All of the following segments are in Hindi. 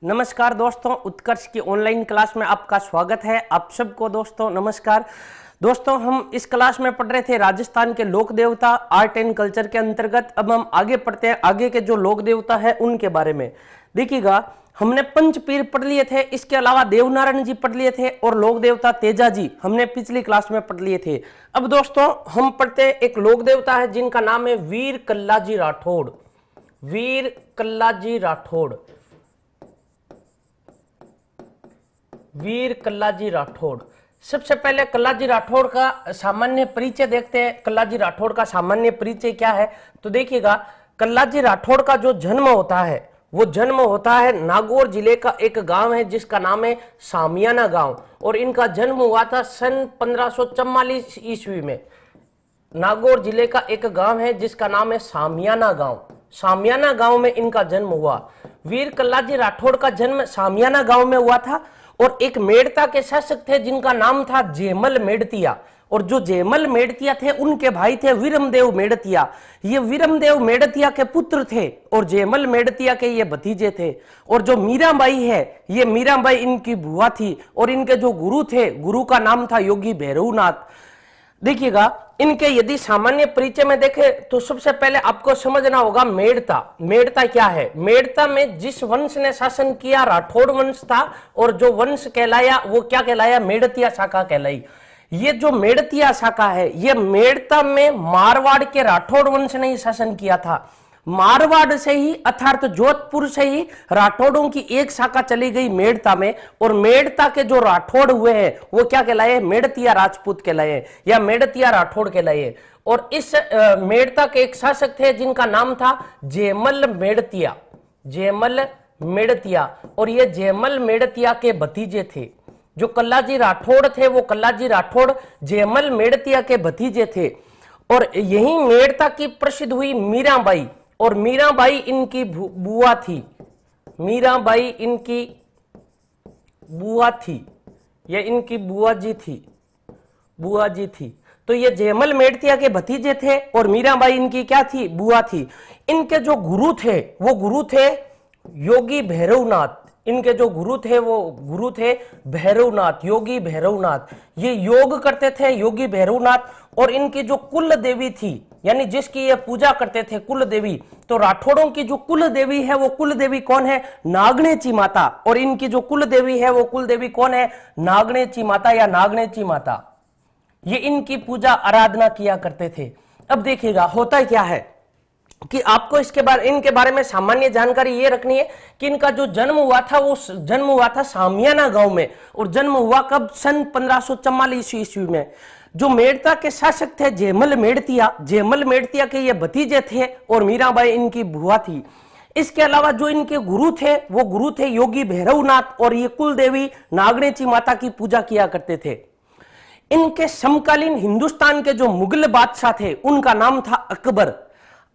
नमस्कार दोस्तों, उत्कर्ष की ऑनलाइन क्लास में आपका स्वागत है। आप सबको दोस्तों नमस्कार। दोस्तों, हम इस क्लास में पढ़ रहे थे राजस्थान के लोक देवता आर्ट एंड कल्चर के अंतर्गत। अब हम आगे पढ़ते हैं, आगे के जो लोक देवता है उनके बारे में। देखिएगा, हमने पंचपीर पढ़ लिए थे, इसके अलावा देवनारायण जी पढ़ लिए थे और लोक देवता तेजा जी हमने पिछली क्लास में पढ़ लिए थे। अब दोस्तों हम पढ़ते हैं, एक लोक देवता है जिनका नाम है वीर कल्लाजी राठौड़। वीर कल्लाजी राठौड़, वीर कल्लाजी राठौड़। सबसे पहले कल्लाजी राठौड़ का सामान्य परिचय देखते हैं। कल्लाजी राठौड़ का सामान्य परिचय क्या है, तो देखिएगा, कल्लाजी राठौड़ का जो जन्म होता है वो जन्म होता है नागौर जिले का एक गांव है जिसका नाम है सामियाना गांव, और इनका जन्म हुआ था सन 1544 ईस्वी में। नागौर जिले का एक गांव है जिसका नाम है सामियाना गांव। सामियाना गांव में इनका जन्म हुआ। वीर कल्लाजी राठौड़ का जन्म सामियाना गांव में हुआ था, और एक मेड़ता के शासक थे जिनका नाम था जेमल मेड़तिया, और जो जेमल मेड़तिया थे उनके भाई थे विरमदेव मेड़तिया। ये विरमदेव मेड़तिया के पुत्र थे और जेमल मेड़तिया के ये भतीजे थे। और जो मीराबाई है, ये मीराबाई इनकी बुआ थी, और इनके जो गुरु थे, गुरु का नाम था योगी भैरवनाथ। देखिएगा, इनके यदि सामान्य परिचय में देखें तो सबसे पहले आपको समझना होगा मेड़ता। मेड़ता क्या है? मेड़ता में जिस वंश ने शासन किया राठौड़ वंश था, और जो वंश कहलाया वो क्या कहलाया? मेड़तिया शाखा कहलाई। ये जो मेड़तिया शाखा है, ये मेड़ता में मारवाड़ के राठौड़ वंश ने ही शासन किया था। मारवाड़ से ही अर्थात जोधपुर से ही राठौड़ों की एक शाखा चली गई मेड़ता में, और मेड़ता के जो राठौड़ हुए हैं वो क्या कहलाए? मेड़तिया राजपूत कहलाए या मेड़तिया राठौड़ कहलाए। और इस मेड़ता के एक शासक थे जिनका नाम था जेमल मेड़तिया। जेमल मेड़तिया, और ये जेमल मेड़तिया के भतीजे थे। जो कल्लाजी राठौड़ थे वो कल्लाजी राठौड़ जेमल मेड़तिया के भतीजे थे। और यही मेड़ता की प्रसिद्ध हुई मीराबाई, और मीराबाई इनकी बुआ थी। मीराबाई इनकी बुआ थी, ये इनकी बुआ जी थी। बुआ जी थी, तो ये जेमल मेड़तिया के भतीजे थे और मीराबाई इनकी क्या थी? बुआ थी। इनके जो गुरु थे वो गुरु थे योगी भैरवनाथ। इनके जो गुरु थे वो गुरु थे भैरवनाथ, योगी भैरवनाथ। ये योग करते थे योगी भैरवनाथ। और इनकी जो कुल देवी थी, यानी जिसकी ये पूजा करते थे, कुल देवी, तो राठौड़ों की जो कुल देवी है वो कुल देवी कौन है? नागणेची माता। और इनकी जो कुल देवी है वो कुल देवी कौन है? नागणेची माता या नागणेची माता। ये इनकी पूजा आराधना किया करते थे। अब देखिएगा, होता क्या है कि आपको इनके बारे में सामान्य जानकारी ये रखनी है कि इनका जो जन्म हुआ था वो जन्म हुआ था सामियाना गांव में। और जन्म हुआ कब? सन 1544 ईस्वी में। जो मेड़ता के शासक थे जेमल मेड़तिया, जेमल मेड़तिया के ये भतीजे थे, और मीराबाई इनकी बुआ थी। इसके अलावा जो इनके गुरु थे वो गुरु थे योगी भैरवनाथ, और ये कुल देवी नागणेची माता की पूजा किया करते थे। इनके समकालीन हिंदुस्तान के जो मुगल बादशाह थे उनका नाम था अकबर।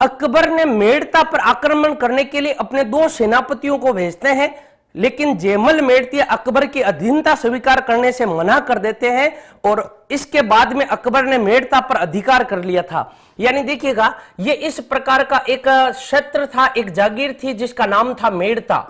अकबर ने मेड़ता पर आक्रमण करने के लिए अपने 2 सेनापतियों को भेजते हैं, लेकिन जेमल मेड़तिया अकबर की अधीनता स्वीकार करने से मना कर देते हैं, और इसके बाद में अकबर ने मेड़ता पर अधिकार कर लिया था। यानी देखिएगा, ये इस प्रकार का एक क्षेत्र था, एक जागीर थी जिसका नाम था मेड़ता।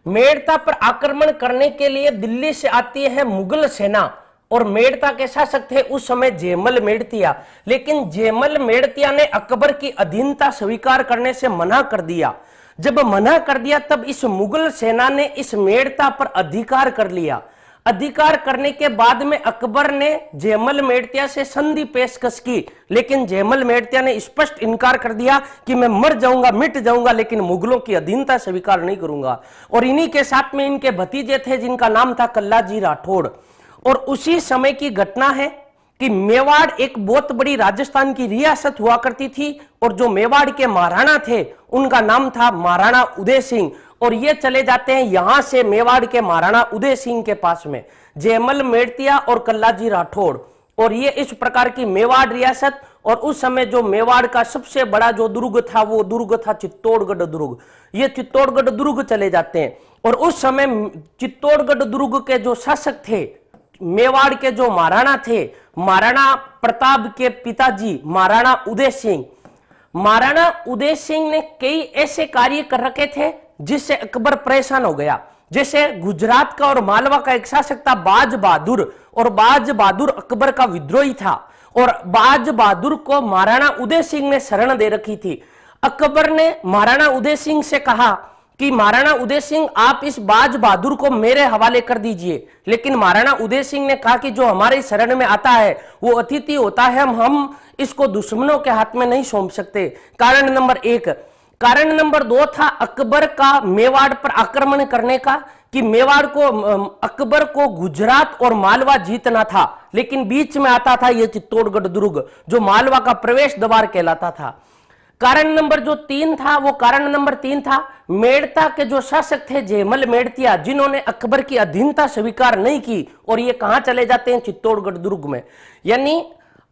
मेड़ता पर आक्रमण करने के लिए दिल्ली से आती है मुगल सेना, और मेड़ता के शासक थे उस समय जेमल मेड़तिया। लेकिन जेमल मेड़तिया ने अकबर की अधीनता स्वीकार करने से मना कर दिया। जब मना कर दिया तब इस मुगल सेना ने इस मेड़ता पर अधिकार कर लिया। अधिकार करने के बाद में अकबर ने जेमल मेड़तिया से संधि पेशकश की, लेकिन जेमल मेड़तिया ने स्पष्ट इनकार कर दिया कि मैं मर जाऊंगा, मिट जाऊंगा, लेकिन मुगलों की अधीनता स्वीकार नहीं करूंगा। और इन्हीं के साथ में इनके भतीजे थे जिनका नाम था कल्लाजी राठौड़। और उसी समय की घटना है कि मेवाड़ एक बहुत बड़ी राजस्थान की रियासत हुआ करती थी, और जो मेवाड़ के महाराणा थे उनका नाम था महाराणा उदय सिंह। और ये चले जाते हैं यहां से मेवाड़ के महाराणा उदय सिंह के पास में, जेमल मेड़तिया और कल्लाजी राठौड़। और ये इस प्रकार की मेवाड़ रियासत, और उस समय जो मेवाड़ का सबसे बड़ा जो दुर्ग था वो दुर्ग था चित्तौड़गढ़ दुर्ग। ये चित्तौड़गढ़ दुर्ग चले जाते हैं, और उस समय चित्तौड़गढ़ दुर्ग के जो शासक थे, मेवाड़ के जो महाराणा थे, महाराणा प्रताप के पिताजी महाराणा उदय सिंह, महाराणा उदय सिंह ने कई ऐसे कार्य कर रखे थे जिससे अकबर परेशान हो गया। जैसे गुजरात का और मालवा का एक शासक था बाज बहादुर, और बाज बहादुर अकबर का विद्रोही था, और बाज बहादुर को महाराणा उदय सिंह ने शरण दे रखी थी। अकबर ने महाराणा उदय सिंह से कहा कि महाराणा उदय सिंह आप इस बाज बहादुर को मेरे हवाले कर दीजिए, लेकिन महाराणा उदय सिंह ने कहा कि जो हमारे शरण में आता है वो अतिथि होता है, हम इसको दुश्मनों के हाथ में नहीं सौंप सकते। कारण नंबर 1। कारण नंबर 2 था अकबर का मेवाड़ पर आक्रमण करने का, कि मेवाड़ को अकबर को गुजरात और मालवा जीतना था, लेकिन बीच में आता था यह चित्तौड़गढ़ दुर्ग जो मालवा का प्रवेश द्वार कहलाता था। कारण नंबर जो 3 था, वो कारण नंबर 3 था मेड़ता के जो शासक थे जयमल मेड़तिया, जिन्होंने अकबर की अधीनता स्वीकार नहीं की, और ये कहां चले जाते हैं, चित्तौड़गढ़ दुर्ग में। यानी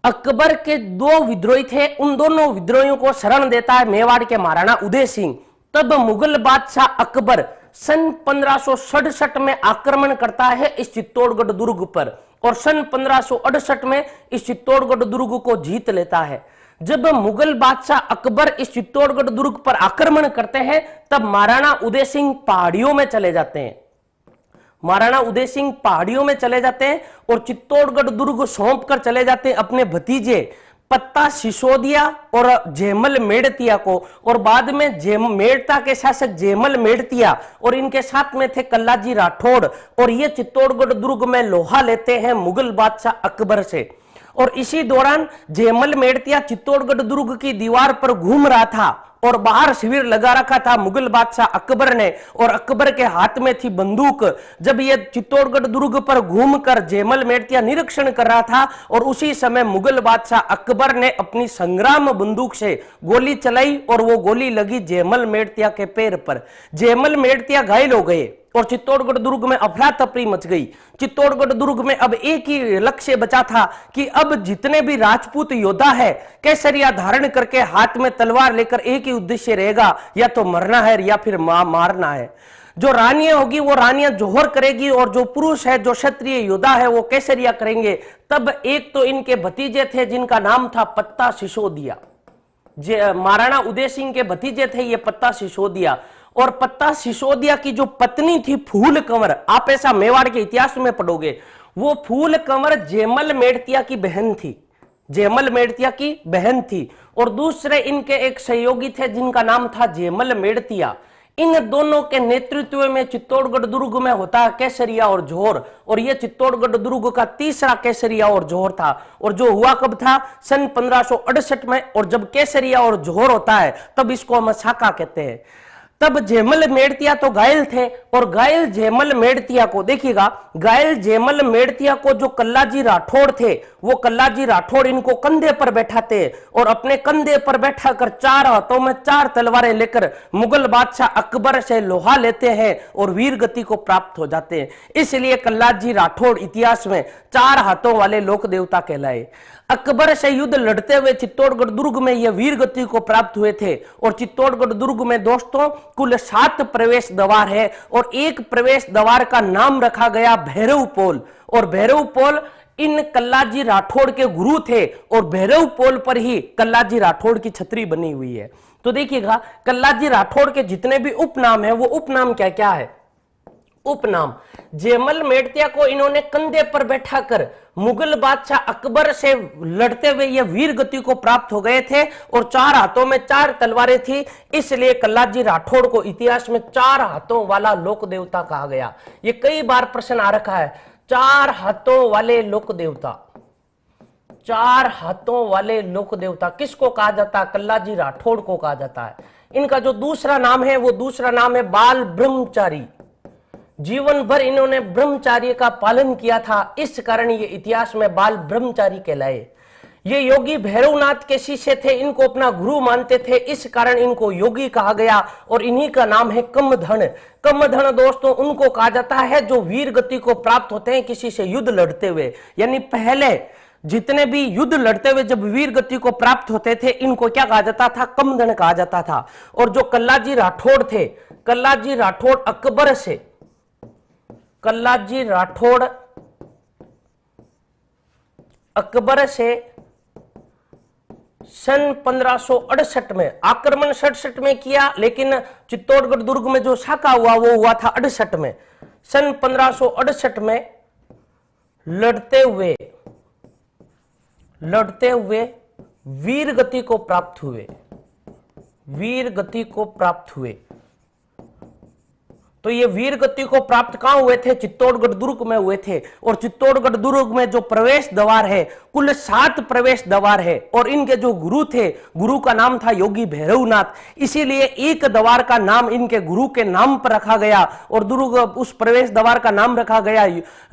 अकबर के 2 विद्रोही थे, उन दोनों विद्रोहियों को शरण देता है मेवाड़ के महाराणा उदय सिंह। तब मुगल बादशाह अकबर सन 1567 में आक्रमण करता है इस चित्तौड़गढ़ दुर्ग पर, और सन 1568 में इस चित्तौड़गढ़ दुर्ग को जीत लेता है। जब मुगल बादशाह अकबर इस चित्तौड़गढ़ दुर्ग पर आक्रमण करते हैं, तब महाराणा उदय सिंह पहाड़ियों में चले जाते हैं। महाराणा उदय सिंह पहाड़ियों में चले जाते हैं और चित्तौड़गढ़ दुर्ग सौंप कर चले जाते हैं अपने भतीजे पत्ता सिसोदिया और जयमल मेड़तिया को, और बाद में मेड़ता के शासक जयमल मेड़तिया और इनके साथ में थे कल्लाजी राठौड़, और ये चित्तौड़गढ़ दुर्ग में लोहा लेते हैं मुगल बादशाह अकबर से। और इसी दौरान जयमल मेड़तिया चित्तौड़गढ़ दुर्ग की दीवार पर घूम रहा था और बाहर शिविर लगा रखा था मुगल बादशाह अकबर ने, और अकबर के हाथ में थी बंदूक। जब ये चित्तौड़गढ़ दुर्ग पर घूमकर जयमल मेड़तिया निरीक्षण कर रहा था, और उसी समय मुगल बादशाह अकबर ने अपनी संग्राम बंदूक से गोली चलाई, और वो गोली लगी जयमल मेड़तिया के पैर पर। जयमल मेड़तिया घायल हो गए और चित्तौड़गढ़ दुर्ग में अफरा तफरी मच गई। चित्तौड़गढ़ दुर्ग में अब एक ही लक्ष्य बचा था कि अब जितने भी राजपूत योद्धा है केसरिया धारण करके हाथ में तलवार लेकर एक ही उद्देश्य रहेगा, या तो मरना है या फिर मारना है। जो रानियां होगी वो रानियां जोहर करेगी, और जो पुरुष है जो क्षत्रिय योद्धा है वो केसरिया करेंगे। तब एक तो इनके भतीजे थे जिनका नाम था पत्ता सिसोदिया, महाराणा उदय सिंह के भतीजे थे ये पत्ता सिसोदिया, और पत्ता सिसोदिया की जो पत्नी थी फूल कंवर, आप ऐसा मेवाड़ के इतिहास में पढ़ोगे, वो फूल कंवर जयमल मेड़तिया की बहन थी, जयमल मेड़तिया की बहन थी। और दूसरे इनके एक सहयोगी थे जिनका नाम था जयमल मेड़तिया। इन दोनों के नेतृत्व में चित्तौड़गढ़ दुर्ग में होता है केसरिया और जोहर, और यह चित्तौड़गढ़ दुर्ग का तीसरा केसरिया और जोहर था। और जो हुआ कब था, सन 1568 में, और जब केसरिया और जोहर होता है तब इसको हम साका कहते हैं। तब जयमल मेड़तिया तो घायल थे, और घायल जयमल मेड़तिया को देखिएगा, घायल जयमल मेड़तिया को जो कल्लाजी राठौड़ थे, वो कल्लाजी राठौड़ इनको कंधे पर बैठाते, और अपने कंधे पर बैठाकर 4 हाथों में 4 तलवारें लेकर मुगल बादशाह अकबर से लोहा लेते हैं और वीर गति को प्राप्त हो जाते हैं। इसलिए कल्लाजी राठौड़ इतिहास में 4 हाथों वाले लोक देवता कहलाए। अकबर से युद्ध लड़ते हुए चित्तौड़गढ़ दुर्ग में यह वीर गति को प्राप्त हुए थे। और चित्तौड़गढ़ दुर्ग में दोस्तों कुल 7 प्रवेश द्वार है, और एक प्रवेश द्वार का नाम रखा गया भैरव पोल, और भैरव पोल इन कल्लाजी राठौड़ के गुरु थे, और भैरव पोल पर ही कल्लाजी राठौड़ की छतरी बनी हुई है। तो देखिएगा कल्लाजी राठौड़ के जितने भी उपनाम है वो उपनाम क्या क्या है। उपनाम, जयमल मेड़तिया को इन्होंने कंधे पर बैठाकर मुगल बादशाह अकबर से लड़ते हुए ये वीर गति को प्राप्त हो गए थे, और 4 हाथों में 4 तलवारें थी, इसलिए कल्लाजी राठौड़ को इतिहास में 4 हाथों वाला लोक देवता कहा गया। ये कई बार प्रश्न आ रखा है, 4 हाथों वाले लोक देवता, 4 हाथों वाले लोक देवता किसको कहा जाता है, कल्लाजी राठौड़ को कहा जाता है। इनका जो दूसरा नाम है वो दूसरा नाम है बाल ब्रह्मचारी। जीवन भर इन्होंने ब्रह्मचार्य का पालन किया था, इस कारण ये इतिहास में बाल ब्रह्मचारी कहलाए। ये योगी भैरवनाथ के शिष्य थे, इनको अपना गुरु मानते थे, इस कारण इनको योगी कहा गया। और इन्हीं का नाम है कमधन। कमधन दोस्तों उनको कहा जाता है जो वीर गति को प्राप्त होते हैं किसी से युद्ध लड़ते हुए। यानी पहले जितने भी युद्ध लड़ते हुए जब वीर गति को प्राप्त होते थे इनको क्या कहा जाता था, कमधन कहा जाता था। और जो कल्लाजी राठौड़ थे, कल्लाजी राठौड़ अकबर से, कल्लाजी राठौड़ अकबर से सन 1568 में। आक्रमण 67 में किया, लेकिन चित्तौड़गढ़ दुर्ग में जो साका हुआ वो हुआ था 68 में। सन 1568 में लड़ते हुए वीर गति को प्राप्त हुए। तो ये वीर गति को प्राप्त कहां हुए थे? चित्तौड़गढ़ दुर्ग में हुए थे। और चित्तौड़गढ़ दुर्ग में जो प्रवेश द्वार है, कुल 7 प्रवेश द्वार है, और इनके जो गुरु थे, गुरु का नाम था योगी भैरवनाथ। इसीलिए एक द्वार का नाम इनके गुरु के नाम पर रखा गया, और दुर्ग उस प्रवेश द्वार का नाम रखा गया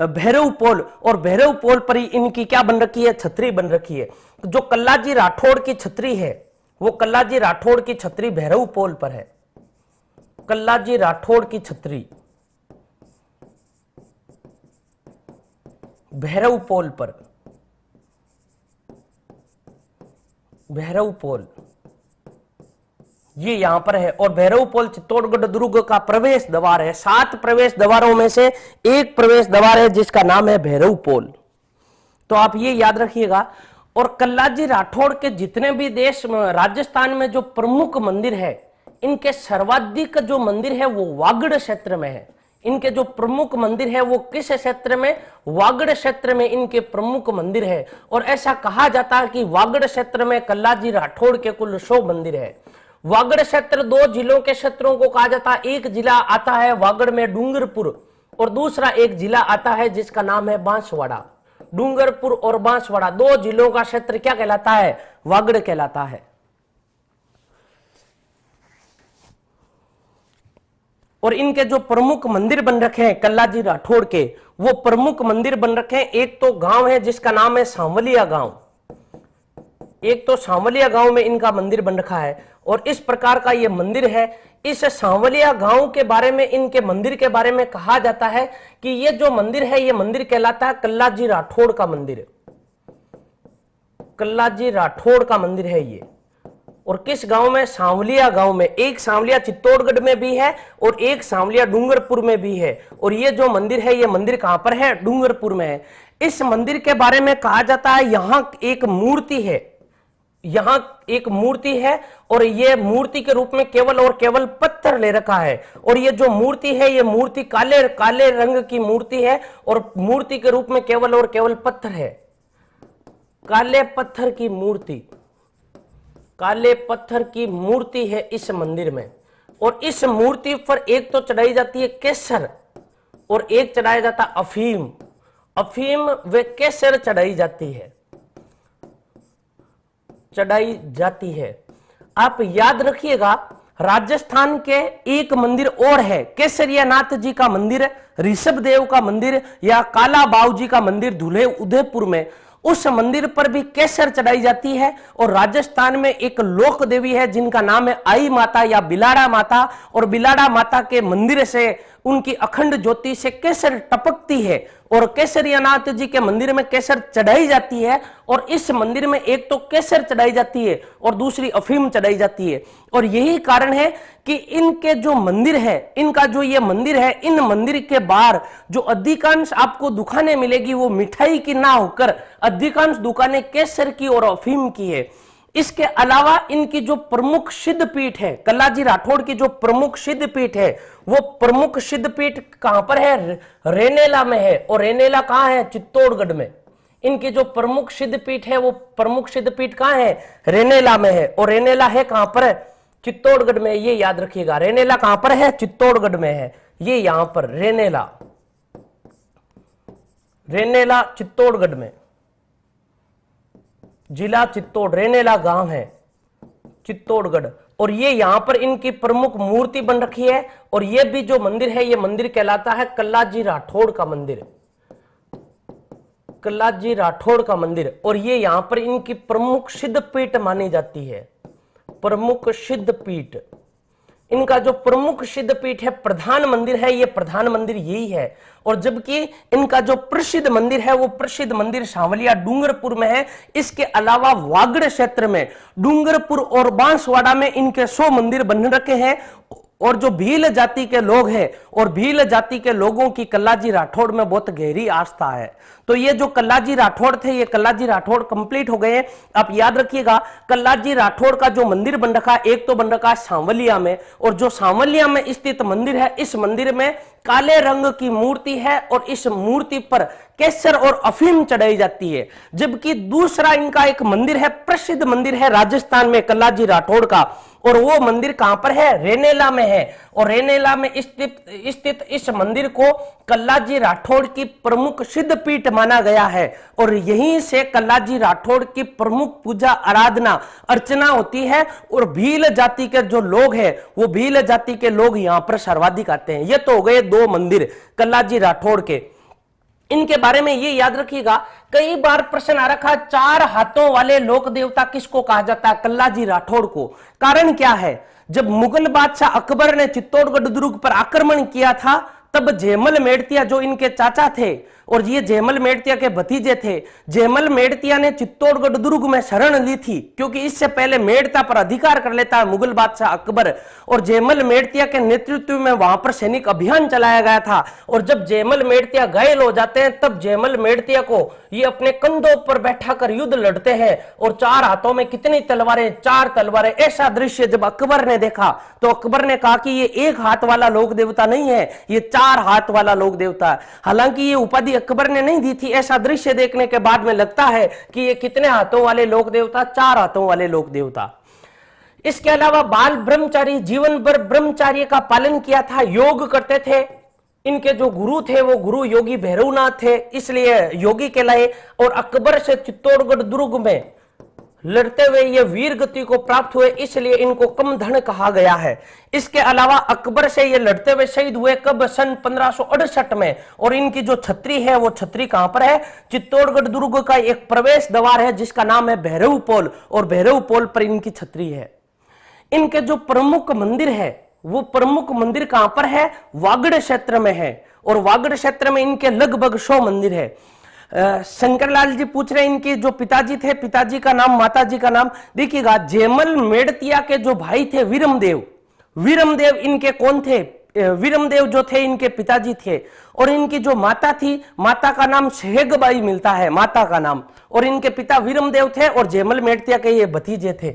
भैरव पोल। और भैरव पोल पर ही इनकी क्या बन रखी है? छतरी बन रखी है। जो कल्लाजी राठौड़ की छतरी है, वो कल्लाजी राठौड़ की छतरी भैरव पोल पर है। कल्लाजी राठौड़ की छतरी भैरव पोल पर, भैरव पोल ये यहां पर है। और भैरव पोल चित्तौड़गढ़ दुर्ग का प्रवेश द्वार है। 7 प्रवेश द्वारों में से एक प्रवेश द्वार है जिसका नाम है भैरव पोल। तो आप ये याद रखिएगा। और कल्लाजी राठौड़ के जितने भी देश राजस्थान में जो प्रमुख मंदिर है, इनके सर्वाधिक जो मंदिर है वो वागड़ क्षेत्र में है। इनके जो प्रमुख मंदिर है वो किस क्षेत्र में? वागड़ क्षेत्र में इनके प्रमुख मंदिर है। और ऐसा कहा जाता है कि वागड़ क्षेत्र में कल्लाजी राठौड़ के कुल 100 मंदिर है। वागड़ क्षेत्र 2 जिलों के क्षेत्रों को कहा जाता है। एक जिला आता है वागड़ में डूंगरपुर, और दूसरा एक जिला आता है जिसका नाम है बांसवाड़ा। डूंगरपुर और बांसवाड़ा 2 जिलों का क्षेत्र क्या कहलाता है? वागड़ कहलाता है। और इनके जो प्रमुख मंदिर बन रखे हैं कल्लाजी राठौड़ के, वो प्रमुख मंदिर बन रखे हैं। एक तो गांव है जिसका नाम है सांवलिया गांव, एक तो सांवलिया गांव में इनका मंदिर बन रखा है। और इस प्रकार का ये मंदिर है। इस सांवलिया गांव के बारे में, इनके मंदिर के बारे में कहा जाता है कि ये जो मंदिर है, ये मंदिर कहलाता है कल्लाजी राठौड़ का मंदिर। कल्लाजी राठौड़ का मंदिर है ये। और किस गांव में? सांवलिया गांव में। एक सांवलिया चित्तौड़गढ़ में भी है और एक सांवलिया डूंगरपुर में भी है। और ये जो मंदिर है, ये मंदिर कहां पर है? डूंगरपुर में है। इस मंदिर के बारे में कहा जाता है यहां एक मूर्ति है, यहां एक मूर्ति है, और ये मूर्ति के रूप में केवल और केवल पत्थर ले रखा है। और ये जो मूर्ति है, ये मूर्ति काले रंग की मूर्ति है, और मूर्ति के रूप में केवल और केवल पत्थर है। काले पत्थर की मूर्ति, काले पत्थर की मूर्ति है इस मंदिर में। और इस मूर्ति पर एक तो चढ़ाई जाती है केसर, और एक चढ़ाया जाता अफीम। अफीम व केसर चढ़ाई जाती है। आप याद रखिएगा, राजस्थान के एक मंदिर और है, केसरिया नाथ जी का मंदिर, ऋषभ देव का मंदिर, या काला बाऊ जी का मंदिर धुले उदयपुर में। उस मंदिर पर भी केसर चढ़ाई जाती है। और राजस्थान में एक लोक देवी है जिनका नाम है आई माता या बिलाड़ा माता, और बिलाड़ा माता के मंदिर से, उनकी अखंड ज्योति से केसर टपकती है। और केसरियानाथ जी के मंदिर में केसर चढ़ाई जाती है। और इस मंदिर में एक तो केसर चढ़ाई जाती है और दूसरी अफीम चढ़ाई जाती है। और यही कारण है कि इनके जो मंदिर है, इनका जो ये मंदिर है, इन मंदिर के बाहर जो अधिकांश आपको दुकानें मिलेगी वो मिठाई की ना होकर अधिकांश दुकानें केसर की और अफीम की है। इसके अलावा इनकी जो प्रमुख सिद्ध पीठ है, कल्लाजी राठौड़ की जो प्रमुख सिद्ध पीठ है, वो प्रमुख सिद्ध पीठ कहां पर है? रेनेला में है। और रेनेला कहां है? चित्तौड़गढ़ में। इनकी जो प्रमुख सिद्ध पीठ है, वो प्रमुख सिद्ध पीठ कहां है? रेनेला में है। और रेनेला है कहां पर? चित्तौड़गढ़ में। ये याद रखिएगा, रेनेला कहां पर है? चित्तौड़गढ़ में है। ये यहां पर रेनेला, रेनेला चित्तौड़गढ़ में, जिला चित्तौड़, रेनेला गांव है चित्तौड़गढ़। और ये यहां पर इनकी प्रमुख मूर्ति बन रखी है। और ये भी जो मंदिर है, ये मंदिर कहलाता है कल्लाजी राठौड़ का मंदिर, कल्लाजी राठौड़ का मंदिर। और ये यहां पर इनकी प्रमुख सिद्ध पीठ मानी जाती है, प्रमुख सिद्ध पीठ। इनका जो प्रमुख सिद्ध पीठ है, प्रधान मंदिर है, ये प्रधान मंदिर यही है। और जबकि इनका जो प्रसिद्ध मंदिर है, वो प्रसिद्ध मंदिर सांवलिया डूंगरपुर में है। इसके अलावा वागड़ क्षेत्र में, डूंगरपुर और बांसवाड़ा में इनके 100 मंदिर बन रखे हैं। और जो भील जाति के लोग हैं और भील जाति के लोगों की कल्लाजी राठौड़ में बहुत गहरी आस्था है। तो ये जो कल्लाजी राठौड़ थे, ये कल्लाजी राठौड़ कंप्लीट हो गए हैं। आप याद रखिएगा, कल्लाजी राठौड़ का जो मंदिर बन रखा है, एक तो बन रखा है सांवलिया में, और जो सांवलिया में स्थित मंदिर है, इस मंदिर में काले रंग की मूर्ति है और इस मूर्ति पर केसर और अफीम चढ़ाई जाती है। जबकि दूसरा इनका एक मंदिर है, प्रसिद्ध मंदिर है राजस्थान में कल्लाजी राठौड़ का, और वो मंदिर कहां पर है? रेनेला में है। और रेनेला में स्थित इस मंदिर को कल्लाजी राठौड़ की प्रमुख सिद्ध पीठ माना गया है और यहीं से कल्लाजी राठौड़ की प्रमुख पूजा आराधना अर्चना होती है। और भील जाति के जो लोग हैं, वो भील जाति के लोग यहां पर सर्वाधिक आते हैं। ये तो हो गए दो मंदिर कल्लाजी राठौड़ के। इनके बारे में ये याद रखिएगा, कई बार प्रश्न आ रखा, चार हाथों वाले लोक देवता किसको कहा जाता है? कल्लाजी राठौड़ को। कारण क्या है? जब मुगल बादशाह अकबर ने चित्तौड़गढ़ दुर्ग पर आक्रमण किया था, तब जयमल मेड़तिया जो इनके चाचा थे और ये जयमल मेड़तिया के भतीजे थे, जयमल मेड़तिया ने चित्तौड़गढ़ दुर्ग में शरण ली थी, क्योंकि इससे पहले मेड़ता पर अधिकार कर लेता है मुगल बादशाह अकबर। और जयमल मेड़तिया के नेतृत्व में वहां पर सैनिक अभियान चलाया गया था। और जब जयमल मेड़तिया घायल हो जाते हैं, तब जयमल मेड़तिया को ये अपने कंधों पर बैठाकर युद्ध लड़ते हैं और चार हाथों में कितनी तलवारें? चार तलवारें। ऐसा दृश्य जब अकबर ने देखा तो अकबर ने कहा कि ये एक हाथ वाला लोक देवता नहीं है, ये चार हाथ वाला लोक देवता है। हालांकि ये उपाधि अकबर ने नहीं दी थी। ऐसा दृश्य देखने के बाद में लगता है कि ये कितने हाथों वाले लोक देवता? चार हाथों वाले लोक देवता। इसके अलावा बाल ब्रह्मचारी, जीवन भर ब्रह्मचार्य का पालन किया था, योग करते थे। इनके जो गुरु थे वो गुरु योगी भैरवनाथ थे, इसलिए योगी कहलाए। और अकबर से चित्तौड़गढ़ दुर्ग में लड़ते हुए ये वीर गति को प्राप्त हुए, इसलिए इनको कमधन कहा गया है। इसके अलावा अकबर से ये लड़ते हुए शहीद हुए कब? सन 1568 में। और इनकी जो छतरी है, वो छतरी कहां पर है? चित्तौड़गढ़ दुर्ग का एक प्रवेश द्वार है जिसका नाम है भैरव पोल, और भैरव पोल पर इनकी छतरी है। इनके जो प्रमुख मंदिर है, वो प्रमुख मंदिर कहां पर है? वागड़ क्षेत्र में है। और वागड़ क्षेत्र में इनके लगभग 100 मंदिर है। शंकरलाल जी पूछ रहे हैं इनके जो पिताजी थे, पिताजी का नाम, माताजी का नाम। देखिएगा, जयमल मेड़तिया के जो भाई थे वीरमदेव, वीरमदेव इनके कौन थे? वीरमदेव जो थे इनके पिताजी थे। और इनकी जो माता थी, माता का नाम शहेगबाई मिलता है, माता का नाम। और इनके पिता वीरमदेव थे और जयमल मेड़तिया के ये भतीजे थे।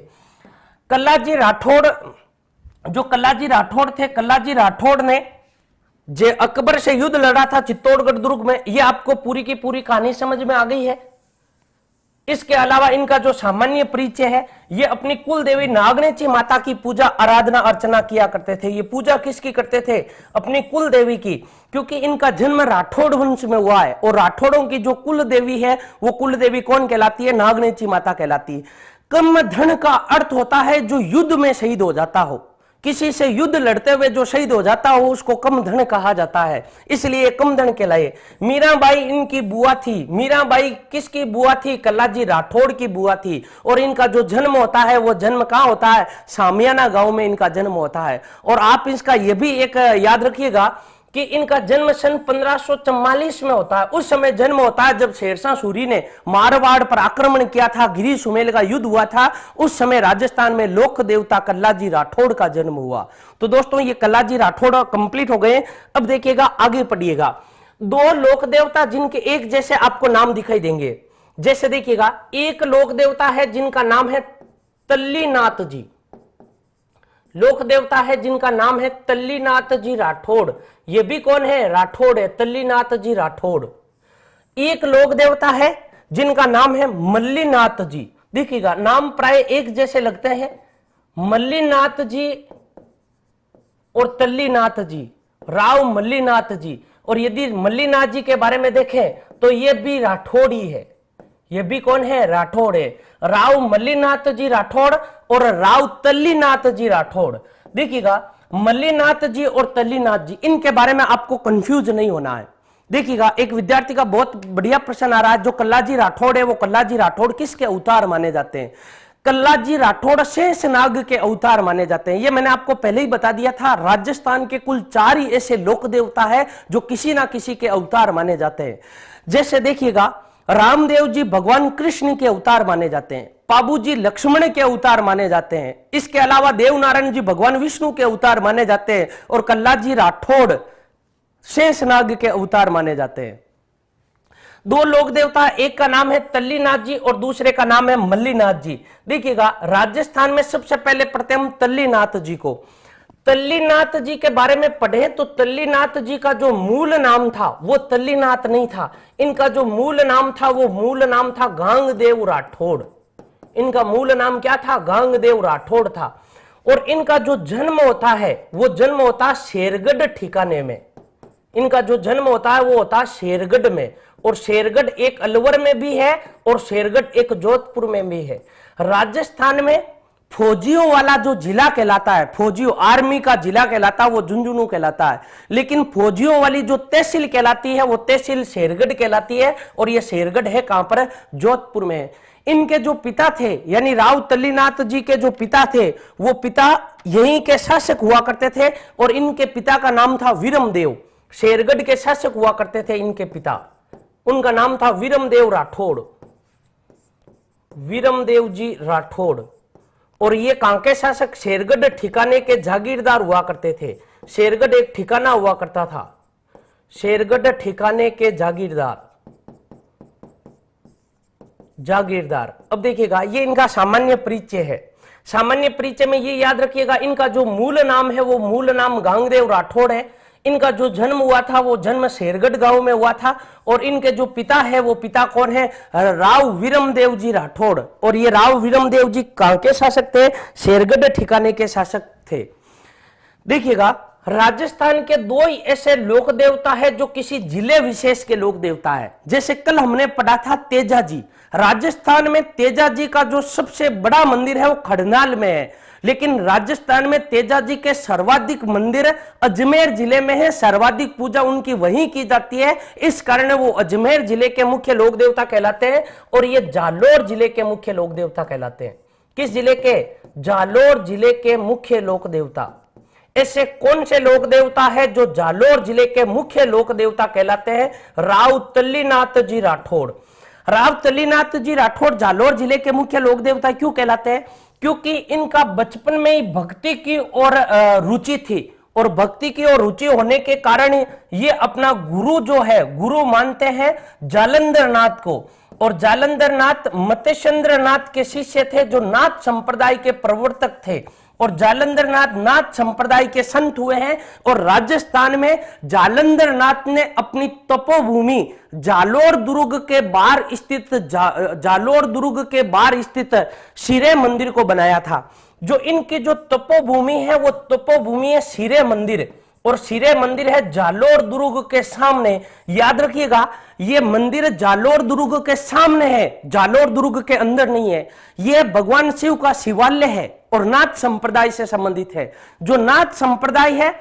कल्लाजी राठौड़, जो कल्लाजी राठौड़ थे, कल्लाजी राठौड़ ने जे अकबर से युद्ध लड़ा था चित्तौड़गढ़ दुर्ग में। ये आपको पूरी की पूरी कहानी समझ में आ गई है। इसके अलावा इनका जो सामान्य परिचय है, ये अपनी कुल देवी नागनेची माता की पूजा आराधना अर्चना किया करते थे। ये पूजा किसकी करते थे? अपनी कुल देवी की, क्योंकि इनका जन्म राठौड़ वंश में हुआ है। और राठौड़ों की जो कुल देवी है, वो कुल देवी कौन कहलाती है? नागनेची माता कहलाती है। कम धन का अर्थ होता है जो युद्ध में शहीद हो जाता हो। किसी से युद्ध लड़ते हुए जो शहीद हो जाता हो उसको कमधन कहा जाता है, इसलिए कमधन कहलाए। मीराबाई इनकी बुआ थी। मीराबाई किसकी बुआ थी? कल्लाजी राठौड़ की बुआ थी। और इनका जो जन्म होता है वो जन्म कहां होता है? सामियाना गांव में इनका जन्म होता है। और आप इसका यह भी एक याद रखिएगा कि इनका जन्म सन 1544 में होता है। उस समय जन्म होता है जब शेरशाह सूरी ने मारवाड़ पर आक्रमण किया था, गिरी सुमेल का युद्ध हुआ था। उस समय राजस्थान में लोक देवता कल्लाजी राठौड़ का जन्म हुआ। तो दोस्तों, ये कल्लाजी राठौड़ कंप्लीट हो गए। अब देखिएगा, आगे पढ़िएगा। दो लोक देवता जिनके एक जैसे आपको नाम दिखाई देंगे। जैसे देखिएगा, एक लोक देवता है जिनका नाम है तल्लीनाथ जी। लोक देवता है जिनका नाम है तल्लीनाथ जी राठौड़। ये भी कौन है? राठौड़ है, तल्लीनाथ जी राठौड़। एक लोक देवता है जिनका नाम है मल्लीनाथ जी। देखिएगा, नाम प्राय एक जैसे लगते हैं, मल्लीनाथ जी और तल्लीनाथ जी, राव मल्लीनाथ जी। और यदि मल्लीनाथ जी के बारे में देखें तो ये भी राठौड़ ही है। ये भी कौन है? राठौड़ है। राव मल्लीनाथ जी राठौड़ और राव तल्लीनाथ जी राठौड़। देखिएगा, मल्लीनाथ जी और तल्लीनाथ जी, इनके बारे में आपको कंफ्यूज नहीं होना है। देखिएगा, एक विद्यार्थी का बहुत बढ़िया प्रश्न आ रहा है, जो कल्लाजी राठौड़ है वो कल्लाजी राठौड़ किसके अवतार माने जाते हैं? कल्लाजी राठौड़ शेषनाग के अवतार माने जाते हैं। ये मैंने आपको पहले ही बता दिया था। राजस्थान के कुल 4 ही ऐसे लोक देवता है जो किसी ना किसी के अवतार माने जाते हैं। जैसे देखिएगा, रामदेव जी भगवान कृष्ण के अवतार माने जाते हैं, पाबू जी लक्ष्मण के अवतार माने जाते हैं, इसके अलावा देवनारायण जी भगवान विष्णु के अवतार माने जाते हैं, और कल्लाजी राठौड़ शेषनाग के अवतार माने जाते हैं। दो लोक देवता, एक का नाम है तल्लीनाथ जी और दूसरे का नाम है मल्लीनाथ जी। देखिएगा, राजस्थान में सबसे पहले पढ़ते हम तल्लीनाथ जी को। तल्लीनाथ जी के बारे में पढ़े तो तल्लीनाथ जी का जो मूल नाम था वो तल्लीनाथ नहीं था, इनका जो मूल नाम था वो मूल नाम था गांगदेव राठौड़। इनका मूल नाम क्या था? गांगदेव राठौड़ था। और इनका जो जन्म होता है वो जन्म होता शेरगढ़ ठिकाने में। इनका जो जन्म होता है वो होता शेरगढ़ में, और शेरगढ़ एक अलवर में भी है और शेरगढ़ एक जोधपुर में भी है। राजस्थान में फौजियों वाला जो जिला कहलाता है, फौजियों आर्मी का जिला कहलाता है वो झुंझुनू कहलाता है, लेकिन फौजियों वाली जो तहसील कहलाती है वो तहसील शेरगढ़ कहलाती है, और ये शेरगढ़ है कहां पर? जोधपुर में है। इनके जो पिता थे यानी राव तल्लीनाथ जी के जो पिता थे वो पिता यहीं के शासक हुआ करते थे, और इनके पिता का नाम था वीरमदेव। शेरगढ़ के शासक हुआ करते थे इनके पिता, उनका नाम था वीरमदेव राठौड़, वीरमदेव जी राठौड़। और ये कहां के शासक? शेरगढ़ ठिकाने के जागीरदार हुआ करते थे। शेरगढ़ एक ठिकाना हुआ करता था, शेरगढ़ ठिकाने के जागीरदार, जागीरदार। अब देखिएगा, ये इनका सामान्य परिचय है। सामान्य परिचय में ये याद रखिएगा, इनका जो मूल नाम है वो मूल नाम गांगदेव राठौड़ है। इनका जो जन्म हुआ था वो जन्म शेरगढ़ गांव में हुआ था, और इनके जो पिता है वो पिता कौन है? राव वीरमदेव जी राठौड़। और ये राव वीरमदेव जी कहां के शासक थे? शेरगढ़ ठिकाने के शासक थे। देखिएगा, राजस्थान के दो ही ऐसे लोक देवता है जो किसी जिले विशेष के लोक देवता है। जैसे कल हमने पढ़ा था तेजा जी, राजस्थान में तेजा जी का जो सबसे बड़ा मंदिर है वो खड़नाल में है, लेकिन राजस्थान में तेजा जी के सर्वाधिक मंदिर अजमेर जिले में है, सर्वाधिक पूजा उनकी वहीं की जाती है, इस कारण वो अजमेर जिले के मुख्य लोक देवता कहलाते हैं, और ये जालोर जिले के मुख्य लोक देवता कहलाते हैं। किस जिले के? जालोर जिले के मुख्य लोक देवता। ऐसे कौन से लोक देवता है जो जालोर जिले के मुख्य लोक देवता कहलाते हैं? राव तल्लीनाथ जी राठौड़। राव तल्लीनाथ जी राठौड़ जालोर जिले के मुख्य लोक देवता क्यों कहलाते हैं? क्योंकि इनका बचपन में ही भक्ति की और रुचि थी, और भक्ति की और रुचि होने के कारण ये अपना गुरु जो है गुरु मानते हैं जालंधर नाथ को, और जालंधर नाथ मतेश्वर नाथ के शिष्य थे जो नाथ संप्रदाय के प्रवर्तक थे, और जालंधर नाथ नाथ संप्रदाय के संत हुए हैं। और राजस्थान में जालंधर नाथ ने अपनी तपोभूमि जालोर दुर्ग के बाहर स्थित जालोर दुर्ग के बाहर स्थित सिरे मंदिर को बनाया था। जो इनकी जो तपोभूमि है वो तपोभूमि है सिरे मंदिर, और सिरे मंदिर है जालोर दुर्ग के सामने। याद रखिएगा, ये मंदिर जालोर दुर्ग के सामने है, जालोर दुर्ग के अंदर नहीं है। यह भगवान शिव का शिवालय है और नाथ संप्रदाय से संबंधित है। जो नाथ संप्रदाय है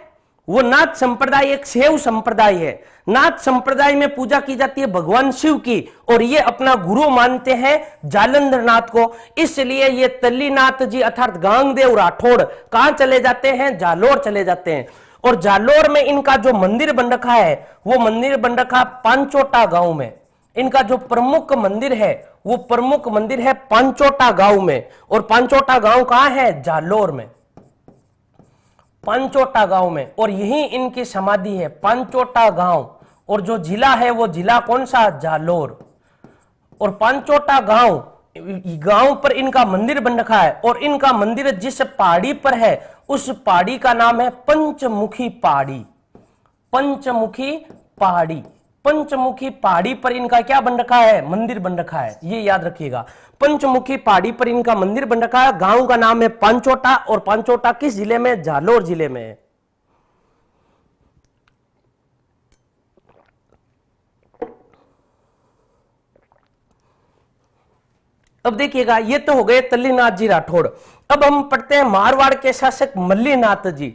वो नाथ संप्रदाय एक शैव संप्रदाय है। नाथ संप्रदाय में पूजा की जाती है भगवान शिव की, और ये अपना गुरु मानते हैं जालंधर नाथ को। इसलिए ये तल्लीनाथ जी अर्थात गांगदेव राठौड़ कहां चले जाते हैं? जालोर चले जाते हैं। और जालोर में इनका जो मंदिर बन रखा है वो मंदिर बन रखा पांचोटा गांव में। इनका जो प्रमुख मंदिर है वो प्रमुख मंदिर है पांचोटा गांव में, और पांचोटा गांव कहां है? जालोर में, पांचोटा गांव में। और यही इनकी समाधि है, पांचोटा गांव। और जो जिला है वो जिला कौन सा? जालोर। और पांचोटा गांव पर इनका मंदिर बन रखा है, और इनका मंदिर जिस पहाड़ी पर है उस पहाड़ी का नाम है पंचमुखी पहाड़ी। पंचमुखी पहाड़ी, पंचमुखी पहाड़ी पर इनका क्या बन रखा है? मंदिर बन रखा है। ये याद रखिएगा, पंचमुखी पहाड़ी पर इनका मंदिर बन रखा है। गांव का नाम है पांचोटा, और पांचोटा किस जिले में? जालोर जिले में है। अब देखिएगा, ये तो हो गए तल्लीनाथ जी राठौड़। अब हम पढ़ते हैं मारवाड़ के शासक मल्लीनाथ जी।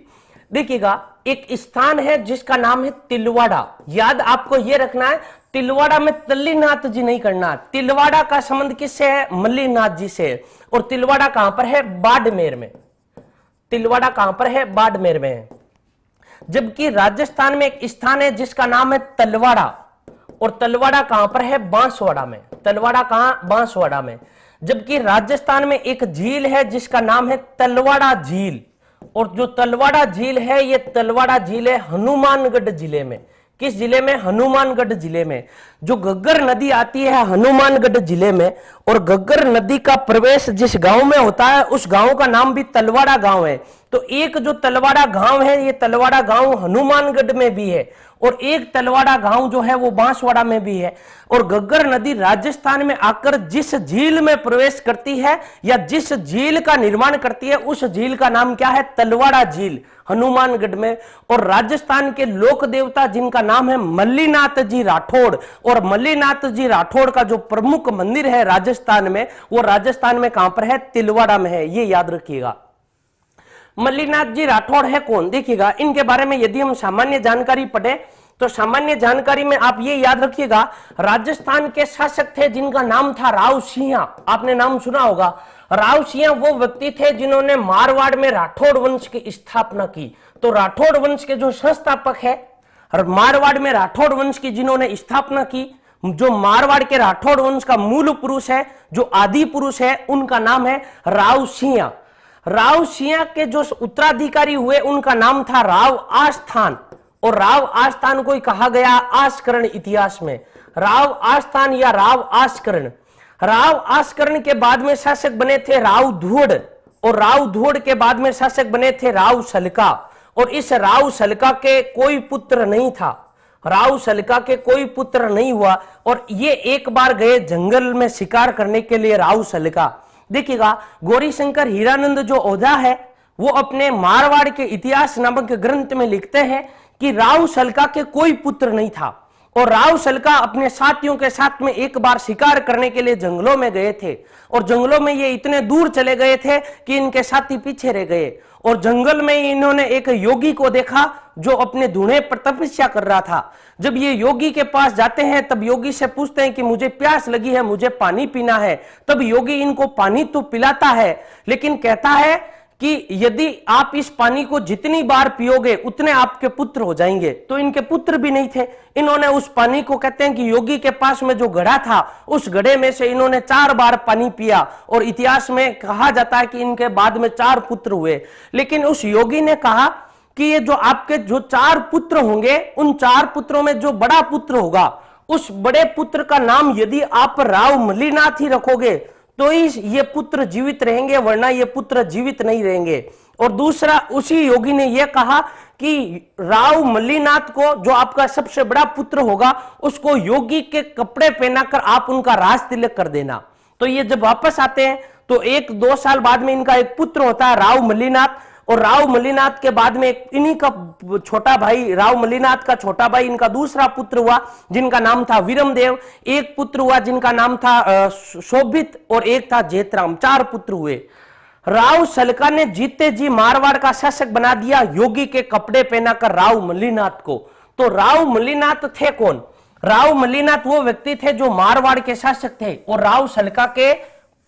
देखिएगा, एक स्थान है जिसका नाम है तिलवाड़ा। याद आपको यह रखना है, तिलवाड़ा में तल्लीनाथ जी नहीं करना। तिलवाड़ा का संबंध किससे है? मल्लीनाथ जी से। और तिलवाड़ा कहां पर है? बाड़मेर में। तिलवाड़ा कहां पर है? बाड़मेर में है। जबकि राजस्थान में एक स्थान है जिसका नाम है तलवाड़ा, और तलवाड़ा कहां पर है? बांसवाड़ा में। तलवाड़ा कहां? बांसवाड़ा में। जबकि राजस्थान में एक झील है जिसका नाम है तलवाड़ा झील, और जो तलवाड़ा झील है ये तलवाड़ा झील है हनुमानगढ़ जिले में। किस जिले में? हनुमानगढ़ जिले में। जो घग्गर नदी आती है हनुमानगढ़ जिले में, और घग्गर नदी का प्रवेश जिस गांव में होता है उस गांव का नाम भी तलवाड़ा गांव है। तो एक जो तलवाड़ा गांव है ये तलवाड़ा गांव हनुमानगढ़ में भी है, और एक तलवाड़ा गांव जो है वो बांसवाड़ा में भी है। और घग्गर नदी राजस्थान में आकर जिस झील में प्रवेश करती है या जिस झील का निर्माण करती है उस झील का नाम क्या है? तलवाड़ा झील, हनुमानगढ़ में। और राजस्थान के लोक देवता जिनका नाम है मल्लीनाथ जी राठौड़, और मल्लीनाथ जी राठौड़ का जो प्रमुख मंदिर है राजस्थान में, वो राजस्थान में कहां पर है? तिलवाड़ा में है। ये याद रखिएगा। मल्लीनाथ जी राठौड़ है कौन? देखिएगा, इनके बारे में यदि हम सामान्य जानकारी पढ़े तो सामान्य जानकारी में आप ये याद रखिएगा, राजस्थान के शासक थे जिनका नाम था राव सिंह। आपने नाम सुना होगा। राव सिंह वो व्यक्ति थे जिन्होंने मारवाड़ में राठौड़ वंश की स्थापना की। तो राठौड़ वंश के जो संस्थापक है, मारवाड़ में राठौड़ वंश की जिन्होंने स्थापना की, जो मारवाड़ के राठौड़ वंश का मूल पुरुष है, जो आदि पुरुष है, उनका नाम है राव सिंह। राव सिंह के जो उत्तराधिकारी हुए उनका नाम था राव आस्थान, और राव आस्थान को ही कहा गया आस्करण इतिहास में। राव आस्थान या राव आस्करण। राव आस्करण के बाद में शासक बने थे राव धुवड़, और राव धुवड़ के बाद में शासक बने थे राव सलका, और इस राव सलका के कोई पुत्र नहीं था। राव सलका के कोई पुत्र नहीं हुआ, और ये एक बार गए जंगल में शिकार करने के लिए राव सलका। देखिएगा, गौरीशंकर हीरानंद जो ओझा है वो अपने मारवाड़ के इतिहास नामक ग्रंथ में लिखते हैं कि राव सलका के कोई पुत्र नहीं था, और राव सलका अपने साथियों के साथ में एक बार शिकार करने के लिए जंगलों में गए थे, और जंगलों में ये इतने दूर चले गए थे कि इनके साथी पीछे रह गए, और जंगल में इन्होंने एक योगी को देखा जो अपने धूणे पर तपस्या कर रहा था। जब ये योगी के पास जाते हैं तब योगी से पूछते हैं कि मुझे प्यास लगी है, मुझे पानी पीना है। तब योगी इनको पानी तो पिलाता है, लेकिन कहता है कि यदि आप इस पानी को जितनी बार पियोगे उतने आपके पुत्र हो जाएंगे। तो इनके पुत्र भी नहीं थे। इन्होंने उस पानी को, कहते हैं कि योगी के पास में जो घड़ा था उस घड़े में से इन्होंने 4 बार पानी पिया, और इतिहास में कहा जाता है कि इनके बाद में 4 पुत्र हुए। लेकिन उस योगी ने कहा कि ये जो आपके जो 4 पुत्र होंगे, उन 4 पुत्रों में जो बड़ा पुत्र होगा उस बड़े पुत्र का नाम यदि आप राव मल्लीनाथ ही रखोगे तो ही ये पुत्र जीवित रहेंगे, वरना ये पुत्र जीवित नहीं रहेंगे। और दूसरा, उसी योगी ने यह कहा कि राव मल्लीनाथ को, जो आपका सबसे बड़ा पुत्र होगा, उसको योगी के कपड़े पहनाकर आप उनका राज तिलक कर देना। तो ये जब वापस आते हैं तो 1-2 साल बाद में इनका एक पुत्र होता है राव मल्लीनाथ, और राव मल्लीनाथ के बाद में इन्हीं का छोटा भाई, राव मल्लीनाथ का छोटा भाई, इनका दूसरा पुत्र हुआ जिनका नाम था विरमदेव। एक पुत्र हुआ जिनका नाम था शोभित, और एक था जेतराम। 4 पुत्र हुए। राव सलका ने जीते जी मारवाड़ का शासक बना दिया योगी के कपड़े पहनाकर राव मल्लीनाथ को। तो राव मल्लीनाथ थे कौन? राव मल्लीनाथ वो व्यक्ति थे जो मारवाड़ के शासक थे और राव सलका के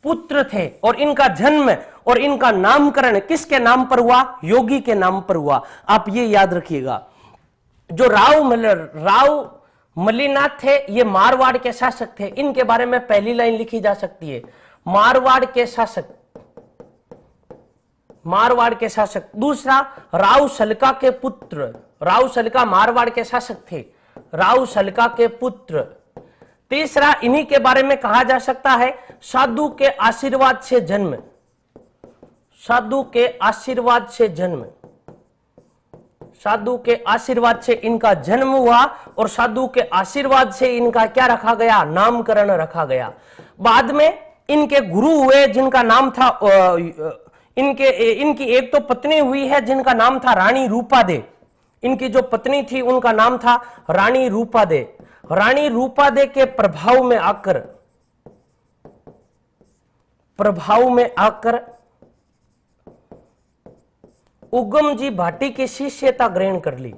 पुत्र थे, और इनका जन्म और इनका नामकरण किसके नाम पर हुआ? योगी के नाम पर हुआ। आप ये याद रखिएगा। जो राव मल्लीनाथ थे ये मारवाड़ के शासक थे। इनके बारे में पहली लाइन लिखी जा सकती है, मारवाड़ के शासक, मारवाड़ के शासक। दूसरा, राव सलका के पुत्र। राव सलका मारवाड़ के शासक थे, राव सलका के पुत्र। तीसरा, इन्हीं के बारे में कहा जा सकता है, साधु के आशीर्वाद से जन्म, साधु के आशीर्वाद से जन्म, साधु के आशीर्वाद से इनका जन्म हुआ, और साधु के आशीर्वाद से इनका क्या रखा गया? नामकरण रखा गया। बाद में इनके गुरु हुए जिनका नाम था, इनकी एक तो पत्नी हुई है जिनका नाम था रानी रूपादे। इनकी जो पत्नी थी उनका नाम था रानी रूपादे। रानी रूपादे के प्रभाव में आकर उगम जी भाटी की शिष्यता ग्रहण कर ली।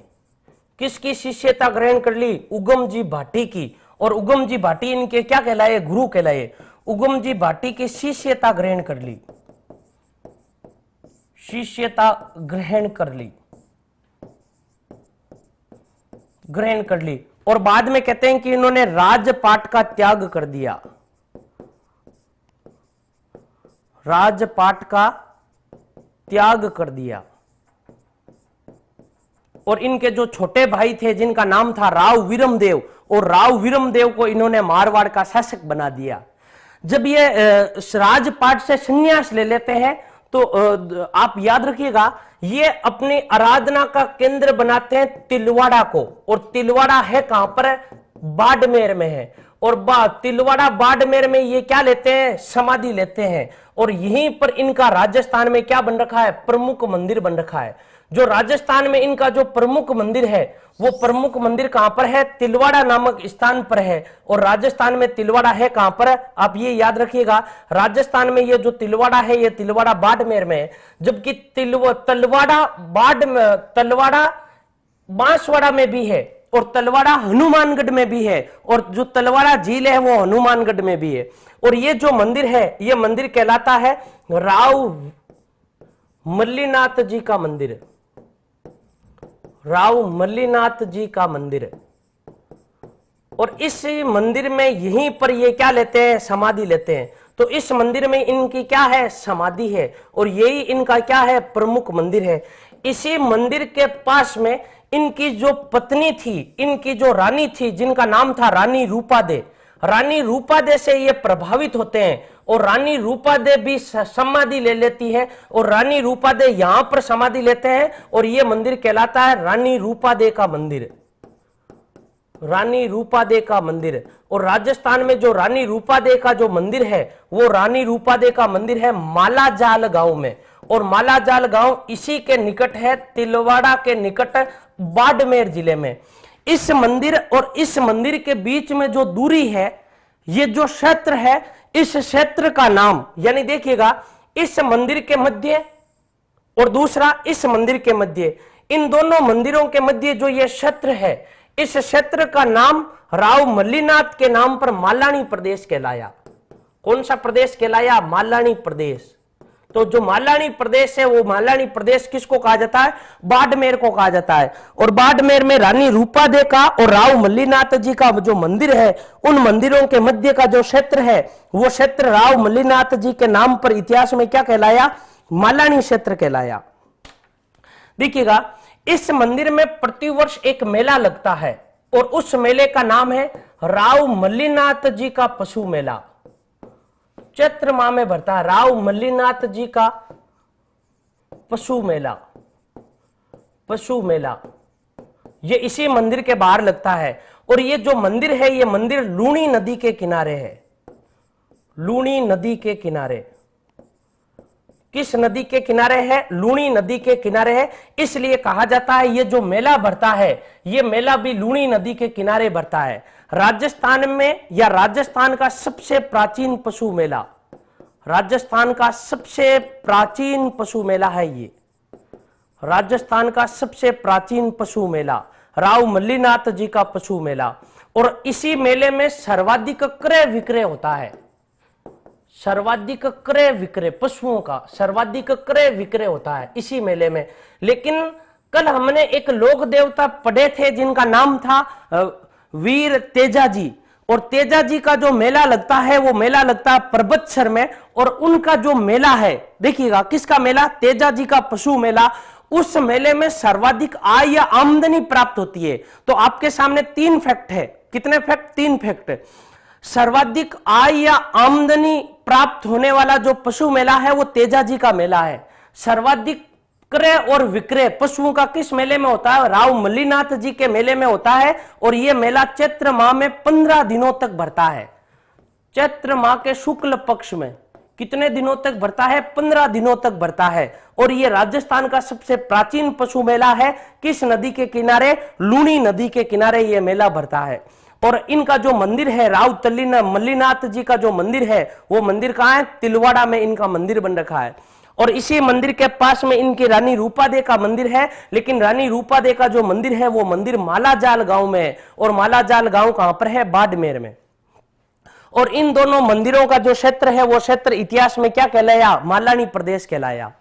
किसकी शिष्यता ग्रहण कर ली? उगम जी भाटी की। और उगम जी भाटी इनके क्या कहलाए? गुरु कहलाए। उगम जी भाटी की शिष्यता ग्रहण कर ली, शिष्यता ग्रहण कर ली। और बाद में कहते हैं कि इन्होंने राजपाट का त्याग कर दिया, राजपाट का त्याग कर दिया। और इनके जो छोटे भाई थे जिनका नाम था राव विरमदेव, और राव विरमदेव को इन्होंने मारवाड़ का शासक बना दिया। जब ये राजपाट से संन्यास ले लेते हैं तो आप याद रखिएगा ये अपनी आराधना का केंद्र बनाते हैं तिलवाड़ा को, और तिलवाड़ा है कहां पर है? बाड़मेर में है। और तिलवाड़ा बाड़मेर में ये क्या लेते हैं? समाधि लेते हैं। और यहीं पर इनका राजस्थान में क्या बन रखा है? प्रमुख मंदिर बन रखा है। जो राजस्थान में इनका जो प्रमुख मंदिर है वो प्रमुख मंदिर कहां पर है? तिलवाड़ा नामक स्थान पर है। और राजस्थान में तिलवाड़ा है कहां पर? आप ये याद रखिएगा, राजस्थान में ये जो तिलवाड़ा है ये तिलवाड़ा बाड़मेर में है, जबकि तलवाड़ा बांसवाड़ा में भी है, और तलवाड़ा हनुमानगढ़ में भी है, और जो तलवाड़ा झील है वो हनुमानगढ़ में भी है। और ये जो मंदिर है ये मंदिर कहलाता है राव मल्लीनाथ जी का मंदिर, राव मल्लीनाथ जी का मंदिर। और इस मंदिर में यहीं पर ये क्या लेते हैं? समाधि लेते हैं। तो इस मंदिर में इनकी क्या है? समाधि है, और यही इनका क्या है? प्रमुख मंदिर है। इसी मंदिर के पास में इनकी जो पत्नी थी, इनकी जो रानी थी जिनका नाम था रानी रूपादे, रानी रूपादे से ये प्रभावित होते हैं, और रानी रूपादे भी समाधि ले लेती है, और रानी रूपादे यहां पर समाधि लेते हैं, और ये मंदिर कहलाता है रानी रूपादे का मंदिर, रानी रूपादे का मंदिर। और राजस्थान में जो रानी रूपादे का जो मंदिर है वो रानी रूपादे का मंदिर है मालाजाल गांव में, और मालाजाल गांव इसी के निकट है, तिलवाड़ा के निकट बाड़मेर जिले में। इस मंदिर और इस मंदिर के बीच में जो दूरी है, ये जो क्षेत्र है, इस क्षेत्र का नाम, यानी देखिएगा इस मंदिर के मध्य और दूसरा इस मंदिर के मध्य, इन दोनों मंदिरों के मध्य जो ये क्षेत्र है, इस क्षेत्र का नाम राव मल्लीनाथ के नाम पर मालानी प्रदेश कहलाया। कौन सा प्रदेश कहलाया? मालानी प्रदेश। तो जो मालानी प्रदेश है वो मालानी प्रदेश किसको कहा जाता है? बाड़मेर को कहा जाता है। और बाड़मेर में रानी रूपादे का और राव मल्लीनाथ जी का जो मंदिर है, उन मंदिरों के मध्य का जो क्षेत्र है वो क्षेत्र राव मल्लीनाथ जी के नाम पर इतिहास में क्या कहलाया? मालानी क्षेत्र कहलाया। देखिएगा इस मंदिर में प्रतिवर्ष एक मेला लगता है, और उस मेले का नाम है राव मल्लीनाथ जी का पशु मेला। चैत्र माह में भरता है राव मल्लीनाथ जी का पशु मेला, पशु मेला। ये इसी मंदिर के बाहर लगता है। और ये जो मंदिर है ये मंदिर लूणी नदी के किनारे है, लूणी नदी के किनारे। किस नदी के किनारे है? लूणी नदी के किनारे है। इसलिए कहा जाता है ये जो मेला भरता है ये मेला भी लूणी नदी के किनारे भरता है। राजस्थान में, या राजस्थान का सबसे प्राचीन पशु मेला, राजस्थान का सबसे प्राचीन पशु मेला है ये, राजस्थान का सबसे प्राचीन पशु मेला राव मल्लीनाथ जी का पशु मेला। और इसी मेले में सर्वाधिक क्रय विक्रय होता है, सर्वाधिक क्रय विक्रय पशुओं का सर्वाधिक क्रय विक्रय होता है इसी मेले में। लेकिन कल हमने एक लोक देवता पढ़े थे जिनका नाम था वीर तेजा जी, और तेजा जी का जो मेला लगता है वो मेला लगता है परबतसर में। और उनका जो मेला है, देखिएगा किसका मेला? तेजा जी का पशु मेला। उस मेले में सर्वाधिक आय या आमदनी प्राप्त होती है। तो आपके सामने 3 फैक्ट है। कितने फैक्ट? 3 फैक्ट। सर्वाधिक आय या आमदनी प्राप्त होने वाला जो पशु मेला है वो तेजा जी का मेला है। सर्वाधिक क्रय और विक्रय पशुओं का किस मेले में होता है? राव मल्लीनाथ जी के मेले में होता है। और यह मेला चैत्र माह में 15 दिनों तक भरता है। चैत्र माह के शुक्ल पक्ष में कितने दिनों तक भरता है? 15 दिनों तक भरता है। और यह राजस्थान का सबसे प्राचीन पशु मेला है। किस नदी के किनारे? लूणी नदी के किनारे यह मेला भरता है। और इनका जो मंदिर है राव मल्लीनाथ जी का जो मंदिर है वो मंदिर कहां है? तिलवाड़ा में इनका मंदिर बन रखा है। और इसी मंदिर के पास में इनकी रानी रूपादे का मंदिर है। लेकिन रानी रूपादे का जो मंदिर है वो मंदिर मालाजाल गांव में है। और मालाजाल गांव कहां पर है? बाड़मेर में। और इन दोनों मंदिरों का जो क्षेत्र है वो क्षेत्र इतिहास में क्या कहलाया? मालानी प्रदेश कहलाया।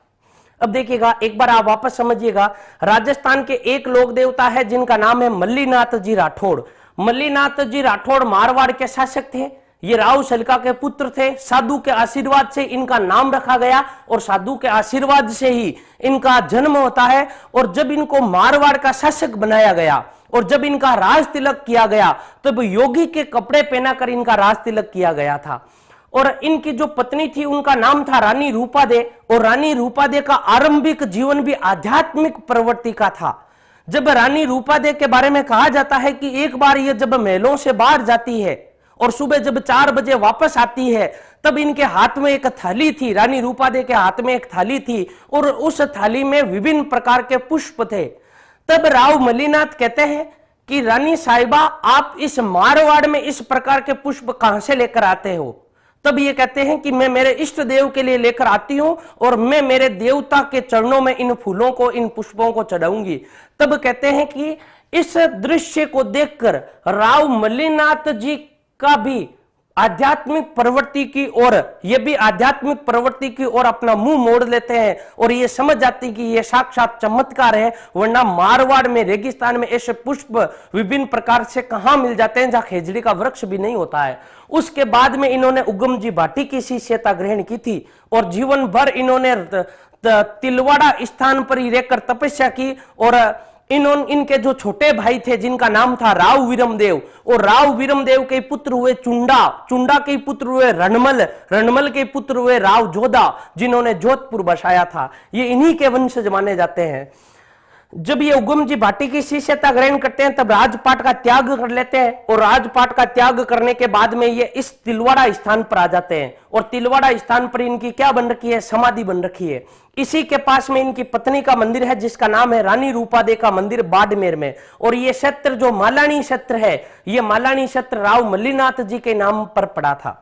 अब देखिएगा एक बार आप वापस समझिएगा, राजस्थान के एक लोक देवता है जिनका नाम है मल्लीनाथ जी राठौड़। मल्लीनाथ जी राठौड़ मारवाड़ के शासक थे। ये राव सलका के पुत्र थे। साधु के आशीर्वाद से इनका नाम रखा गया और साधु के आशीर्वाद से ही इनका जन्म होता है। और जब इनको मारवाड़ का शासक बनाया गया और जब इनका राज तिलक किया गया तब योगी के कपड़े पहनाकर इनका राज तिलक किया गया था। और इनकी जो पत्नी थी उनका नाम था रानी रूपादे। और रानी रूपादे का आरंभिक जीवन भी आध्यात्मिक प्रवृत्ति का था। जब रानी रूपादे के बारे में कहा जाता है कि एक बार ये जब महलों से बाहर जाती है और सुबह जब 4 बजे वापस आती है तब इनके हाथ में एक थाली थी। रानी रूपादे के हाथ में एक थाली थी और उस थाली में विभिन्न प्रकार के पुष्प थे। तब राव मल्लीनाथ कहते हैं कि रानी साहिबा, आप इस मारवाड़ में इस प्रकार के पुष्प कहां से लेकर आते हो? तब ये कहते हैं कि मैं मेरे इष्ट देव के लिए लेकर आती हूं और मैं मेरे देवता के चरणों में इन फूलों को, इन पुष्पों को चढ़ाऊंगी। तब कहते हैं कि इस दृश्य को देखकर राव मल्लीनाथ जी का भी आध्यात्मिक प्रवृत्ति की ओर, ये भी आध्यात्मिक प्रवृत्ति की ओर अपना मुंह मोड़ लेते हैं और ये समझ जाती कि ये साक्षात चमत्कार है, वरना मारवाड़ में रेगिस्तान में ऐसे पुष्प विभिन्न प्रकार से कहां मिल जाते हैं जहां खेजड़ी का वृक्ष भी नहीं होता है। उसके बाद में इन्होंने उगम जी भाटी की शिष्यता ग्रहण की थी और जीवन भर इन्होंने तिलवाड़ा स्थान पर ही रहकर तपस्या की। और इनके जो छोटे भाई थे जिनका नाम था राव वीरमदेव, और राव वीरमदेव के पुत्र हुए चुंडा, चुंडा के पुत्र हुए रणमल, रणमल के पुत्र हुए राव जोधा, जिन्होंने जोधपुर बसाया था। ये इन्हीं के वंशज माने जाते हैं। जब ये उगम जी भाटी की शिष्यता ग्रहण करते हैं तब राजपाट का त्याग कर लेते हैं और राजपाट का त्याग करने के बाद में ये इस तिलवाड़ा स्थान पर आ जाते हैं। और तिलवाड़ा स्थान पर इनकी क्या बन रखी है? समाधि बन रखी है। इसी के पास में इनकी पत्नी का मंदिर है जिसका नाम है रानी रूपादे का मंदिर बाड़मेर में। और ये क्षेत्र जो मालानी क्षेत्र है, ये मालानी क्षेत्र राव मल्लीनाथ जी के नाम पर पड़ा था।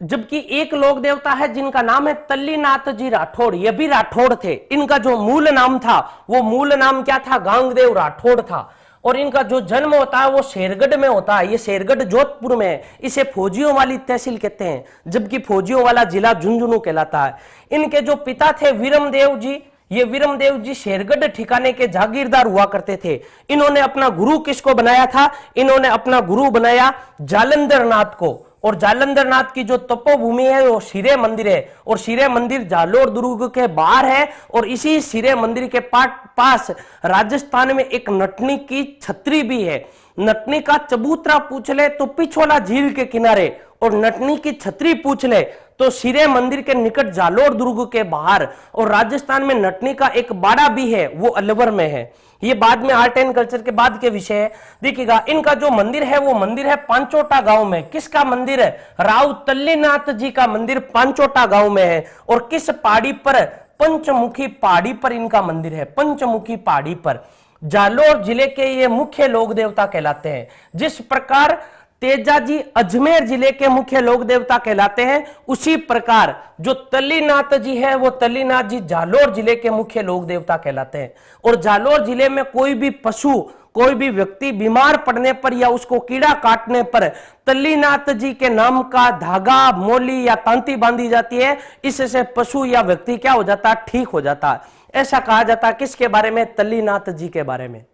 जबकि एक लोक देवता है जिनका नाम है तल्लीनाथ जी राठौड़, ये भी राठौड़ थे। इनका जो मूल नाम था वो मूल नाम क्या था? गांगदेव राठौड़ था। और इनका जो जन्म होता है वो शेरगढ़ में होता है। ये शेरगढ़ जोधपुर में है। इसे फौजियों वाली तहसील कहते हैं, जबकि फौजियों वाला जिला झुंझुनू कहलाता है। इनके जो पिता थे वीरमदेव जी, ये वीरमदेव जी शेरगढ़ ठिकाने के जागीरदार हुआ करते थे। इन्होंने अपना गुरु किसको बनाया था? इन्होंने अपना गुरु बनाया जालंधर नाथ को। और जालंधर नाथ की जो तपोभूमि है वो शिरे मंदिर है। और शिरे मंदिर जालोर दुर्ग के बाहर है। और इसी शिरे मंदिर के पास राजस्थान में एक नटनी की छतरी भी है। नटनी का चबूतरा पूछ ले तो पिछोला झील के किनारे, और नटनी की छतरी पूछ ले तो शिरे मंदिर के निकट जालोर दुर्ग के बाहर। और राजस्थान में नटनी का एक बाड़ा भी है, वो अलवर में है। ये बाद में आर्ट एंड कल्चर के बाद के विषय है। देखिएगा, इनका जो मंदिर है वो मंदिर है पांचोटा गांव में। किसका मंदिर है? राव तल्लीनाथ जी का मंदिर पांचोटा गांव में है। और किस पहाड़ी पर? पंचमुखी पहाड़ी पर इनका मंदिर है। पंचमुखी पहाड़ी पर जालोर जिले के ये मुख्य लोक देवता कहलाते हैं। जिस प्रकार तेजाजी अजमेर जिले के मुख्य लोक देवता कहलाते हैं, उसी प्रकार जो तल्लीनाथ जी है वो तल्लीनाथ जी जालोर जिले के मुख्य लोक देवता कहलाते हैं। और जालोर जिले में कोई भी पशु, कोई भी व्यक्ति बीमार पड़ने पर या उसको कीड़ा काटने पर तल्लीनाथ जी के नाम का धागा, मोली या तांती बांधी जाती है। इससे पशु या व्यक्ति क्या हो जाता है? ठीक हो जाता है। ऐसा कहा जाता है। किसके बारे में? तल्लीनाथ जी के बारे में।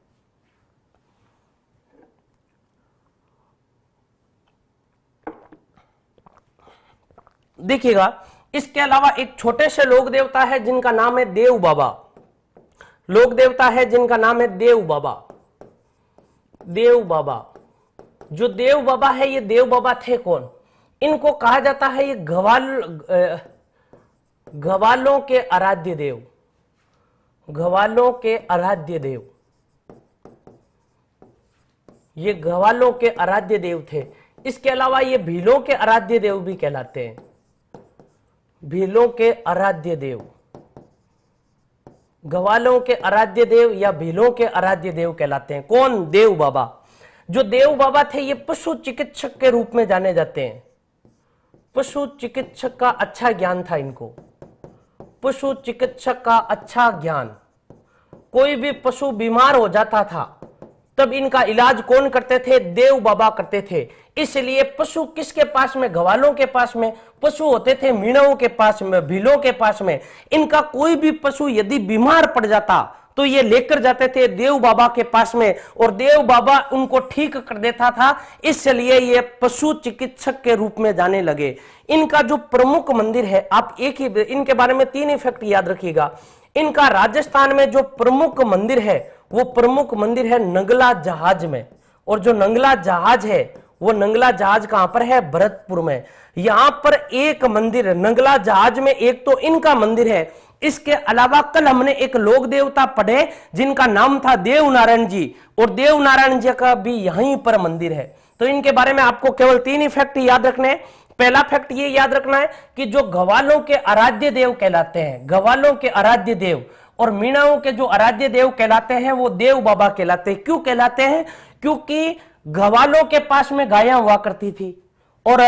देखिएगा, इसके अलावा एक छोटे से लोक देवता है जिनका नाम है देव बाबा। लोक देवता है जिनका नाम है देव बाबा। देव बाबा, जो देव बाबा है, ये देव बाबा थे कौन? इनको कहा जाता है ये ग्वालों के आराध्य देव। ग्वालों के आराध्य देव, ये ग्वालों के आराध्य देव थे। इसके अलावा ये भीलों के आराध्य देव भी कहलाते हैं। भीलों के आराध्य देव, ग्वालों के आराध्य देव या भीलों के आराध्य देव कहलाते हैं। कौन? देव बाबा। जो देव बाबा थे ये पशु चिकित्सक के रूप में जाने जाते हैं। पशु चिकित्सक का अच्छा ज्ञान था इनको। पशु चिकित्सक का अच्छा ज्ञान। कोई भी पशु बीमार हो जाता था तब इनका इलाज कौन करते थे? देव बाबा करते थे। इसलिए पशु किसके पास में? ग्वालों के पास में पशु होते थे, मीणों के पास में, भीलों के पास में। इनका कोई भी पशु यदि बीमार पड़ जाता तो ये लेकर जाते थे देव बाबा के पास में और देव बाबा उनको ठीक कर देता था, इसलिए ये पशु चिकित्सक के रूप में जाने लगे। इनका जो प्रमुख मंदिर है, आप एक ही इनके बारे में 3 इफेक्ट याद रखिएगा। इनका राजस्थान में जो प्रमुख मंदिर है वो प्रमुख मंदिर है नंगला जहाज में, और जो नंगला जहाज है वो नंगला जहाज कहां पर है? भरतपुर में। यहां पर एक मंदिर है नंगला जहाज में, एक तो इनका मंदिर है। इसके अलावा कल हमने एक लोक देवता पढ़े जिनका नाम था देवनारायण जी, और देवनारायण जी का भी यहीं पर मंदिर है। तो इनके बारे में आपको केवल 3 इफेक्ट याद रखने हैं। पहला फैक्ट ये याद रखना है कि जो ग्वालों के आराध्य देव कहलाते हैं, ग्वालों के आराध्य देव और मीणाओं के जो आराध्य देव कहलाते हैं वो देव बाबा कहलाते हैं। क्यों कहलाते हैं? क्योंकि ग्वालों के पास में गायें हुआ करती थी और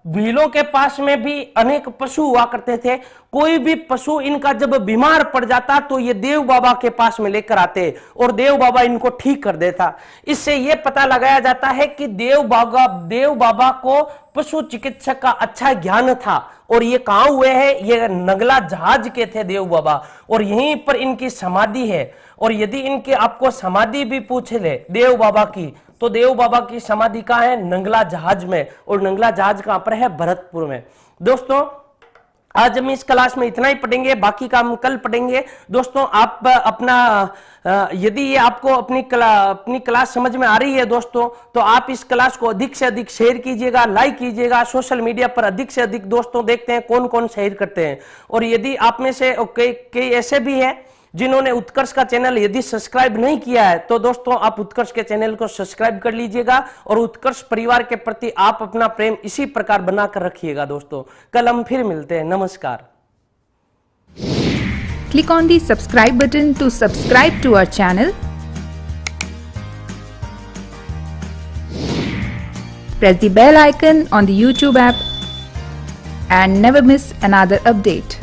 भीलों के पास में भी अनेक पशु हुआ करते थे। कोई भी पशु इनका जब बीमार पड़ जाता तो ये देव बाबा के पास में लेकर आते और देव बाबा इनको ठीक कर देता। इससे ये पता लगाया जाता है कि देव बाबा को पशु चिकित्सक का अच्छा ज्ञान था। और ये कहां हुए हैं? ये नंगला जहाज के थे देव बाबा, और यहीं पर इनकी समाधि है। और यदि इनकी आपको समाधि भी पूछ ले देव बाबा की, तो देव बाबा की समाधि कहां है? नंगला जहाज में, और नंगला जहाज कहां पर है? भरतपुर में। दोस्तों आज हम इस क्लास में इतना ही पढ़ेंगे, बाकी का हम कल पढ़ेंगे। दोस्तों आप अपना यदि ये आपको अपनी क्लास समझ में आ रही है दोस्तों, तो आप इस क्लास को अधिक से अधिक शेयर कीजिएगा, लाइक कीजिएगा। सोशल मीडिया पर अधिक से अधिक दोस्तों देखते हैं कौन कौन शेयर करते हैं। और यदि आप में से कई ऐसे भी हैं जिन्होंने उत्कर्ष का चैनल यदि सब्सक्राइब नहीं किया है, तो दोस्तों आप उत्कर्ष के चैनल को सब्सक्राइब कर लीजिएगा और उत्कर्ष परिवार के प्रति आप अपना प्रेम इसी प्रकार बनाकर रखिएगा। दोस्तों कल हम फिर मिलते हैं। नमस्कार। Click on the subscribe button to subscribe to our channel. Press the bell icon on the YouTube app and never miss another update.